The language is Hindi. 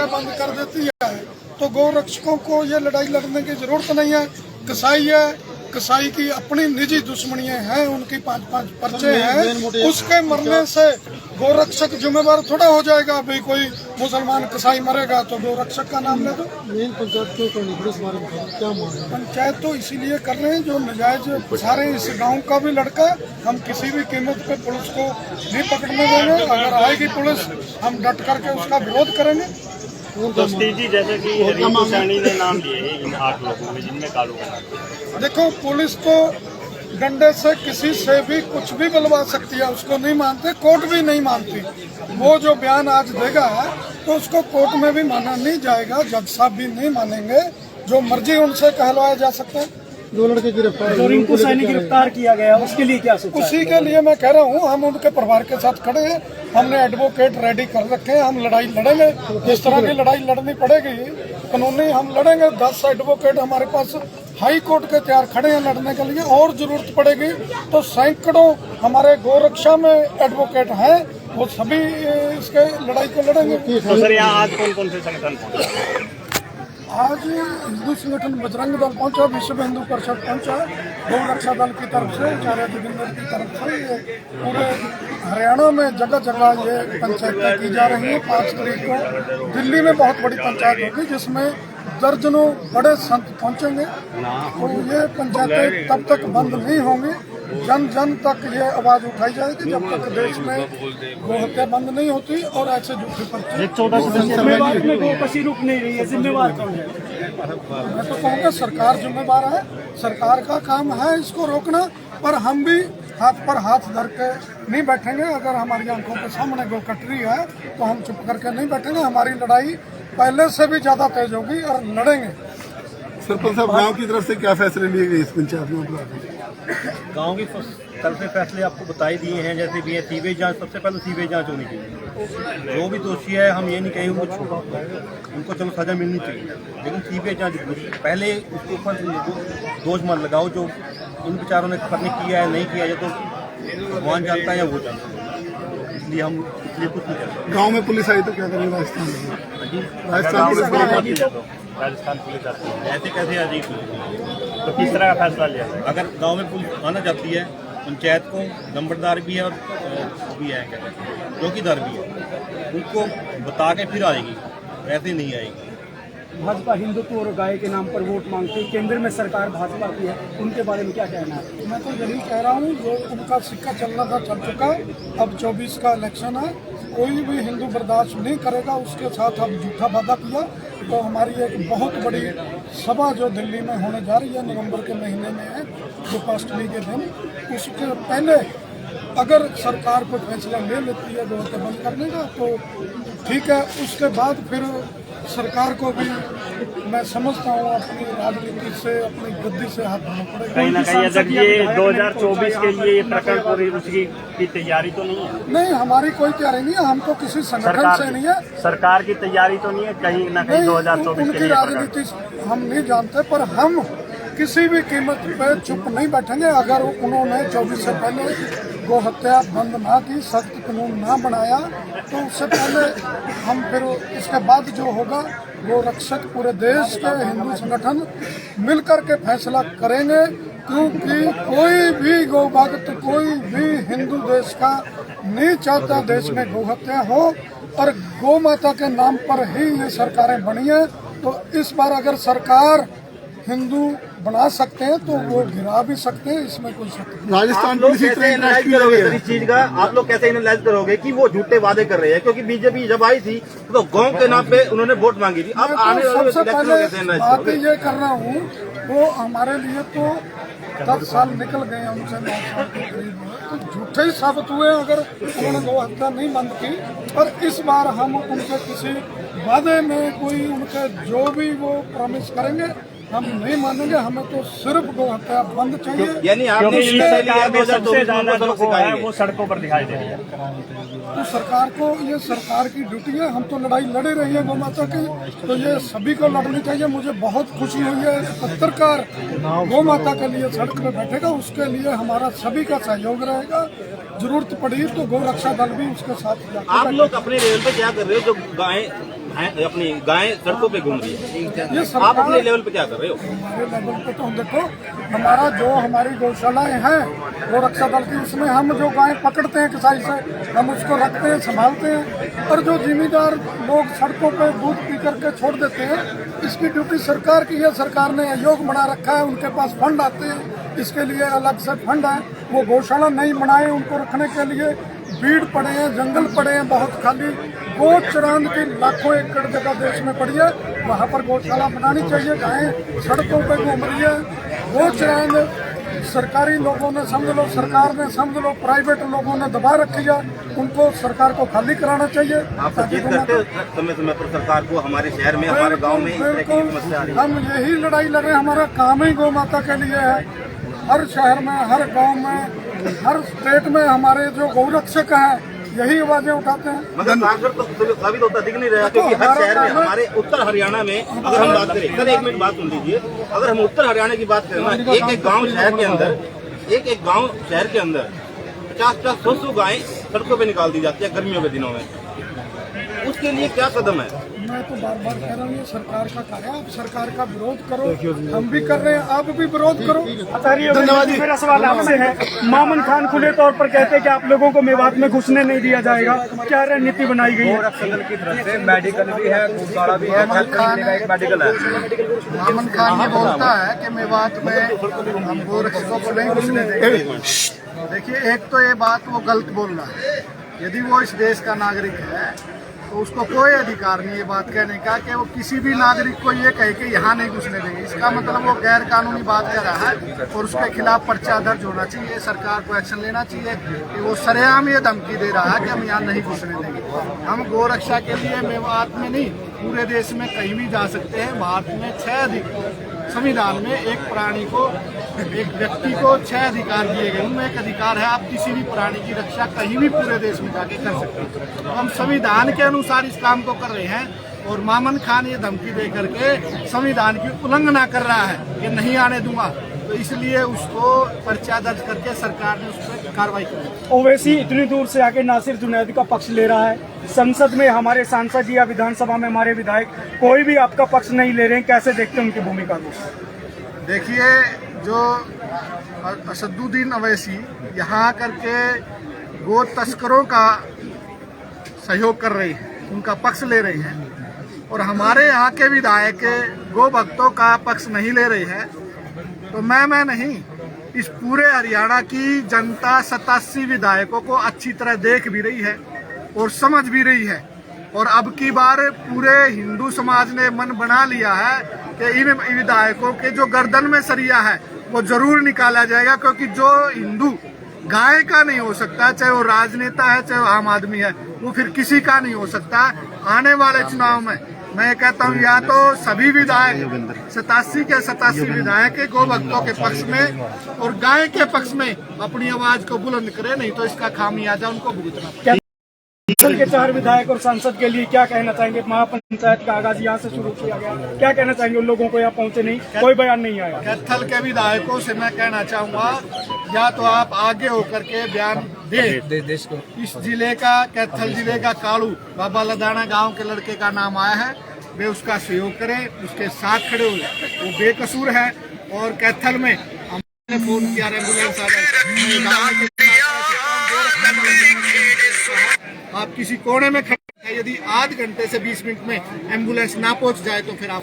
बंद कर देती है तो गौ रक्षकों को ये लड़ाई लड़ने की जरूरत नहीं है। कसाई है, कसाई की अपनी निजी दुश्मनियां हैं, उनकी 5-5 पर्चे हैं, उसके मरने से गोरक्षक जिम्मेवार थोड़ा हो जाएगा। भाई कोई मुसलमान कसाई मरेगा तो गोरक्षक का नाम ले दो। पंचायत तो इसीलिए कर रहे हैं जो नजायज सारे इस गांव का भी लड़का, हम किसी भी कीमत पे पुलिस को नहीं पकड़ने देंगे। अगर आएगी पुलिस हम डट करके उसका विरोध करेंगे। जी जैसे कि रिंकू सैनी ने नाम लिए इन 8 लोगों में जिनमें कालू का नाम। देखो पुलिस तो डंडे से किसी से भी कुछ भी बुलवा सकती है, उसको नहीं मानते, कोर्ट भी नहीं मानती। वो जो बयान आज देगा तो उसको कोर्ट में भी माना नहीं जाएगा, जज साहब भी नहीं मानेंगे, जो मर्जी उनसे कहलवाया जा सकता है। 2 लड़के गिरफ्तार, जो रिंकू सैनी गिरफ्तार किया गया उसके लिए क्या सोचा? उसी के लिए मैं कह रहा हूँ हम उनके परिवार के साथ खड़े हैं, हमने एडवोकेट रेडी कर रखे हैं, हम लड़ाई लड़ेंगे। जिस तरह की लड़ाई लड़नी पड़ेगी कानूनी हम लड़ेंगे। 10 एडवोकेट हमारे पास हाई कोर्ट के तैयार खड़े हैं लड़ने के लिए, और जरूरत पड़ेगी तो सैकड़ों हमारे गोरक्षा में एडवोकेट हैं, वो सभी इसके लड़ाई को लड़ेंगे। तो सर यहाँ आज कौन कौन से संगठन पहुंचे? आज हिंदू संगठन बजरंग दल पहुंचा, विश्व हिंदू परिषद पहुंचा, गौ रक्षा दल की तरफ से, आचार्य जोगिंदर की तरफ से, ये पूरे हरियाणा में जगह जगह ये पंचायतें की जा रही हैं। 5 तारीख को दिल्ली में बहुत बड़ी पंचायत होगी जिसमें दर्जनों बड़े संत पहुंचेंगे। तो ये पंचायतें तब तक बंद नहीं होंगी, जन जन तक ये आवाज उठाई जाएगी जब तक देश में गौ हत्या बंद नहीं होती और ऐसे झूठे पर्चे। जिम्मेवार में गोकशी रुक नहीं रही है, जिम्मेवार कौन है? मैं तो कहूँगा सरकार जिम्मेवार है, सरकार का काम है इसको रोकना, पर हम भी हाथ पर हाथ धर के नहीं बैठेंगे। अगर हमारी आंखों के सामने गौ कट रही है तो हम चुप करके नहीं बैठेंगे, हमारी लड़ाई पहले से भी ज्यादा तेज होगी और लड़ेंगे। सरपंच साहब, गांव की तरफ से क्या फैसले लिए गए इस पंचायत में? गांव की तरफ से फैसले आपको बता ही दिए हैं, जैसे भी है सीवेज जांच, सबसे पहले सीवेज जांच होनी चाहिए। जो भी दोषी है हम ये नहीं कहेंगे वो छोड़ो, उनको चलो सजा मिलनी चाहिए, लेकिन सीवेज जांच पहले उसके ऊपर दोष मत लगाओ। जो इन बेचारों ने करने किया है नहीं किया है तो भगवान जानता है या वो जानता है, इसलिए हम इसलिए कुछ नहीं करते। गाँव में पुलिस आई तो क्या करेंगे? राजस्थान पुलिस राजस्थान पुलिस आती है, ऐसे कैसे अजीब? तो किस तरह का फैसला लिया जाए? अगर गांव में पुलिस आना चाहती है, पंचायत को नंबरदार भी है और भी है क्या कहते हैं चौकीदार भी है, उनको बता के फिर आएगी, ऐसे नहीं आएगी। भाजपा हिंदुत्व और गाय के नाम पर वोट मांगते हैं, केंद्र में सरकार भाजपा की है, उनके बारे में क्या कहना है? मैं तो यही कह रहा हूँ जो उनका सिक्का चलना था चल चुका, अब 24 का इलेक्शन है, कोई भी हिंदू बर्दाश्त नहीं करेगा। उसके साथ अब झूठा वादा किया तो हमारी एक बहुत बड़ी सभा जो दिल्ली में होने जा रही है नवंबर के महीने में है, गोपाष्टमी के दिन, उसके पहले अगर सरकार कोई फैसला ले लेती है गौ हत्या बंद करने का तो ठीक है, उसके बाद फिर सरकार को भी मैं समझता हूँ अपनी राजनीति से, अपनी गद्दी से हाथ धोना पड़ेगा। कहीं ना कहीं अगर ये 2024 के लिए ये प्रकरण पूरी रुचि की तैयारी तो नहीं है? नहीं, हमारी कोई तैयारी नहीं है, हम तो किसी संगठन से नहीं है। सरकार की तैयारी तो नहीं है कहीं ना कहीं 2024 के उनकी लिए? राजनीति हम नहीं जानते, पर हम किसी भी कीमत पे चुप नहीं बैठेंगे। अगर उन्होंने 24 से पहले गौ हत्या बंद ना की, सख्त कानून ना बनाया तो उससे पहले हम फिर इसके बाद जो होगा गौ रक्षक पूरे देश के हिंदू संगठन मिलकर के फैसला करेंगे, क्योंकि कोई भी गौ भक्त, कोई भी हिंदू देश का नहीं चाहता देश में गौ हत्या हो, और गौ माता के नाम पर ही ये सरकारें बनी है। तो इस बार अगर सरकार हिंदू बना सकते हैं तो वो गिरा भी सकते हैं, इसमें कोई शक नहीं। राजस्थान पुलिस कैसे एनालाइज करोगे इस चीज का? आप लोग कैसे एनालाइज करोगे कि वो झूठे वादे कर रहे हैं? क्योंकि बीजेपी जब आई थी तो गांव के नाम पे उन्होंने वोट मांगी थी, अब आने वाले सबसे इलेक्शन पहले कैसे एनालाइज बात करोगे? ये कर रहा हूँ, वो हमारे लिए तो 10 साल निकल गए, उनसे 9 साल के करीब तो झूठे ही साबित हुए अगर उन्होंने गौ हत्या नहीं बंद की। पर इस बार हम उनके किसी वादे में कोई उनके जो भी वो प्रॉमिस करेंगे हम नहीं मानेंगे, हमें तो सिर्फ गौ हत्या बंद चाहिए। यानी आपने क्योंकि इस सरकार में सबसे ज्यादा जो गौ है वो सड़कों पर दिखाई दे रही है। तो सरकार को ये सरकार की ड्यूटी है, हम तो लड़ाई लड़े रही है गौ माता की, तो ये सभी को लड़नी चाहिए। मुझे बहुत खुशी हुई है, एक पत्रकार गौ माता के लिए सड़क पे बैठेगा, उसके लिए हमारा सभी का सहयोग रहेगा। जरूरत पड़ी तो गौ रक्षा दल भी उसके साथ। आप लोग अपने लेवल पे क्या कर रहे हो? जो गायें अपनी गायें सड़कों पे घूम रही है। ये आप सरकार अपने लेवल पे क्या कर रहे हो? हमारे लेवल पे तो देखो, हमारा जो हमारी गौशालाएं हैं वो रक्षा दल की, उसमें हम जो गाय पकड़ते हैं कसाई से, हम उसको रखते हैं, संभालते हैं। और जो जिम्मेदार लोग सड़कों पे दूध पी करके छोड़ देते हैं, इसकी ड्यूटी सरकार की है। सरकार ने आयोग बना रखा है, उनके पास फंड आते हैं, इसके लिए अलग से फंड है। वो गौशाला नहीं बनाए उनको रखने के लिए, भीड़ पड़े हैं, जंगल पड़े हैं बहुत खाली। गो चरांद की लाखों एकड़ जगह देश में पड़ी है, वहाँ पर गौशाला बनानी चाहिए। गायें सड़कों पे घूम रही है। गो चरांद सरकारी लोगों ने समझ लो, सरकार ने समझ लो, प्राइवेट लोगों ने दबा रखी है, उनको सरकार को खाली कराना चाहिए। आप अपील करते हो समय समय पर सरकार को, हमारे शहर में, हमारे गांव में इस तरह की समस्या आ रही है? हम यही लड़ाई लड़ रहे हैं, हमारा काम ही गौ माता के लिए है। हर शहर में, हर गांव में, हर स्टेट में हमारे जो गौ रक्षक हैं यही आवाजें उठाते हैं। मगर कारगर तो साबित होता दिख नहीं रहा, क्योंकि हर शहर में, हमारे उत्तर हरियाणा में अगर हम बात करें, सर एक मिनट बात सुन लीजिए, अगर हम उत्तर हरियाणा की बात करें ना, एक एक गांव शहर के अंदर, एक एक गांव शहर के अंदर 50-50, 100 गायें सड़कों पे निकाल दी जाती है गर्मियों के दिनों में। उसके लिए क्या कदम है? मैं तो बार बार कह रहा हूँ, ये सरकार का कार्य है। आप सरकार का विरोध करो, हम भी कर रहे हैं, आप भी विरोध करो। धन्यवाद। मेरा सवाल आपसे है, मामन खान खुले तौर पर कहते हैं कि आप लोगों को मेवात में घुसने नहीं दिया जाएगा, क्या रणनीति बनाई गई है? की तरफ से मेडिकल भी है, गौशाला भी है, मेडिकल है। मामन खान ये बोलता है कि मेवात में हम गौ रक्षकों को नहीं घुसने देंगे। देखिए, एक तो ये बात वो गलत बोल रहा है। यदि वो इस देश का नागरिक है तो उसको कोई अधिकार नहीं ये बात कहने का कि वो किसी भी नागरिक को ये कहे कि यहाँ नहीं घुसने देंगे। इसका मतलब वो गैर कानूनी बात कर रहा है और उसके खिलाफ पर्चा दर्ज होना चाहिए। सरकार को एक्शन लेना चाहिए कि वो सरेआम ये धमकी दे रहा है कि हम यहाँ नहीं घुसने देंगे। हम गौ रक्षा के लिए मेवात में नहीं, पूरे देश में कहीं भी जा सकते हैं। भारत में 6 संविधान में एक प्राणी को, एक व्यक्ति को 6 अधिकार दिए गए, उनमें एक अधिकार है आप किसी भी प्राणी की रक्षा कहीं भी पूरे देश में जाके कर सकते हैं। तो हम संविधान के अनुसार इस काम को कर रहे हैं और मामन खान ये धमकी दे करके संविधान की उल्लंघना कर रहा है कि नहीं आने दूंगा, तो इसलिए उसको पर्चा दर्ज करके सरकार ने उस पर कार्रवाई की। ओवैसी इतनी दूर से आके नासिर जुनैद का पक्ष ले रहा है, संसद में हमारे सांसद या विधानसभा में हमारे विधायक कोई भी आपका पक्ष नहीं ले रहे हैं, कैसे देखते हैं उनकी भूमिका को? देखिए, जो असदुद्दीन अवैसी यहाँ करके गो तस्करों का सहयोग कर रहे हैं, उनका पक्ष ले रहे हैं, और हमारे यहाँ के विधायक गो भक्तों का पक्ष नहीं ले रहे हैं, तो मैं नहीं, इस पूरे हरियाणा की जनता 87 विधायकों को अच्छी तरह देख भी रही है और समझ भी रही है। और अब की बार पूरे हिंदू समाज ने मन बना लिया है कि इन विधायकों के जो गर्दन में सरिया है वो जरूर निकाला जाएगा, क्योंकि जो हिंदू गाय का नहीं हो सकता, चाहे वो राजनेता है चाहे वो आम आदमी है, वो फिर किसी का नहीं हो सकता। आने वाले चुनाव में मैं कहता हूँ या तो सभी विधायक 87 के 87 विधायक गौ भक्तों के पक्ष में और गाय के पक्ष में अपनी आवाज को बुलंद करे, नहीं तो इसका खामियाजा उनको भुगतना। कैथल के 4 विधायक और सांसद के लिए क्या कहना चाहेंगे? महापंचायत का आगाज यहाँ से शुरू किया गया, क्या कहना चाहेंगे उन लोगों को? यहाँ पहुँचे नहीं, कोई बयान नहीं आया। कैथल के विधायकों से मैं कहना चाहूँगा, या तो आप आगे होकर के बयान दे देश को। इस जिले का, कैथल जिले का कालू बाबा लदाना गांव के लड़के का नाम आया है, वे उसका सहयोग करें, उसके साथ खड़े हुए, वो बेकसूर है। और कैथल में हमने फोन किया, एम्बुलेंस आ जाए, आप किसी कोने में खड़े हैं, यदि आध घंटे से 20 मिनट में एम्बुलेंस ना पहुंच जाए तो फिर आप